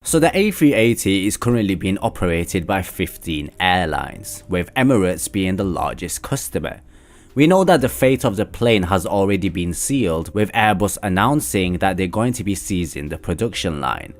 So the A380 is currently being operated by 15 airlines, with Emirates being the largest customer. We know that the fate of the plane has already been sealed, with Airbus announcing that they're going to be seizing the production line.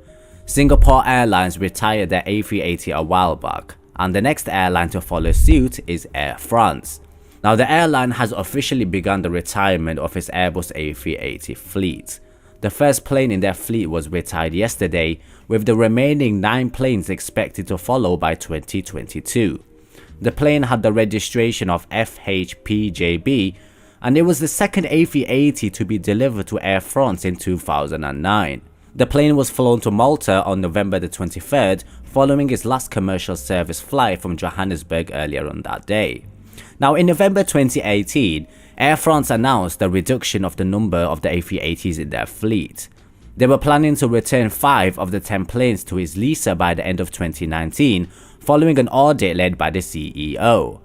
Singapore Airlines retired their A380 a while back, and the next airline to follow suit is Air France. Now the airline has officially begun the retirement of its Airbus A380 fleet. The first plane in their fleet was retired yesterday, with the remaining 9 planes expected to follow by 2022. The plane had the registration of FHPJB, and it was the second A380 to be delivered to Air France in 2009. The plane was flown to Malta on November the 23rd, following its last commercial service flight from Johannesburg earlier on that day. Now in November 2018, Air France announced the reduction of the number of the A380s in their fleet. They were planning to return 5 of the 10 planes to its leaser by the end of 2019, following an audit led by the CEO.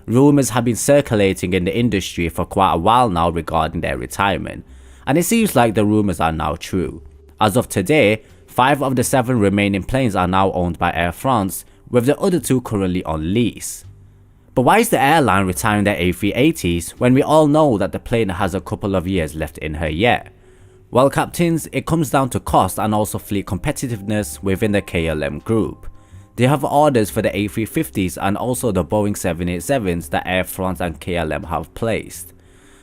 Rumours have been circulating in the industry for quite a while now regarding their retirement, and it seems like the rumours are now true. As of today, 5 of the 7 remaining planes are now owned by Air France, with the other 2 currently on lease. But why is the airline retiring their A380s when we all know that the plane has a couple of years left in her yet? Well captains, it comes down to cost and also fleet competitiveness within the KLM group. They have orders for the A350s and also the Boeing 787s that Air France and KLM have placed.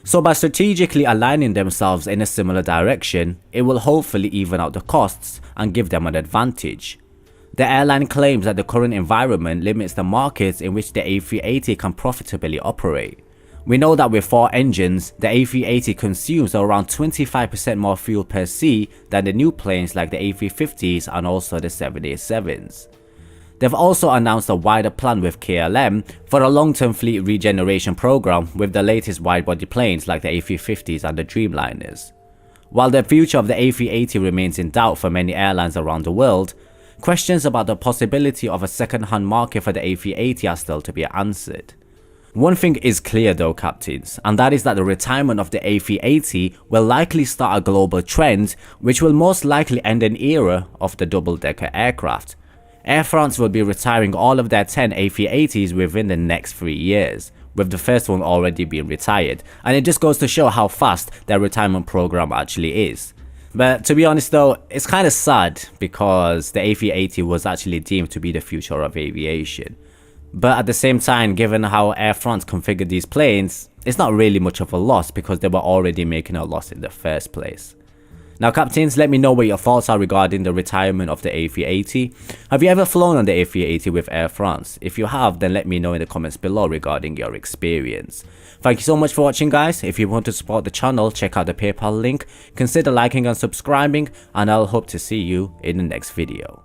So by strategically aligning themselves in a similar direction, it will hopefully even out the costs and give them an advantage. The airline claims that the current environment limits the markets in which the A380 can profitably operate. We know that with 4 engines, the A380 consumes around 25% more fuel per seat than the new planes like the A350s and also the 787s. They've also announced a wider plan with KLM for a long-term fleet regeneration program with the latest wide-body planes like the A350s and the Dreamliners. While the future of the A380 remains in doubt for many airlines around the world, questions about the possibility of a second-hand market for the A380 are still to be answered. One thing is clear though captains, and that is that the retirement of the A380 will likely start a global trend which will most likely end an era of the double-decker aircraft. Air France will be retiring all of their 10 A380s within the next 3 years, with the first one already being retired, and it just goes to show how fast their retirement program actually is. But to be honest though, it's kind of sad because the A380 was actually deemed to be the future of aviation. But at the same time, given how Air France configured these planes, it's not really much of a loss because they were already making a loss in the first place. Now captains, let me know what your thoughts are regarding the retirement of the A380. Have you ever flown on the A380 with Air France? If you have, then let me know in the comments below regarding your experience. Thank you so much for watching guys. If you want to support the channel, check out the PayPal link, consider liking and subscribing, and I'll hope to see you in the next video.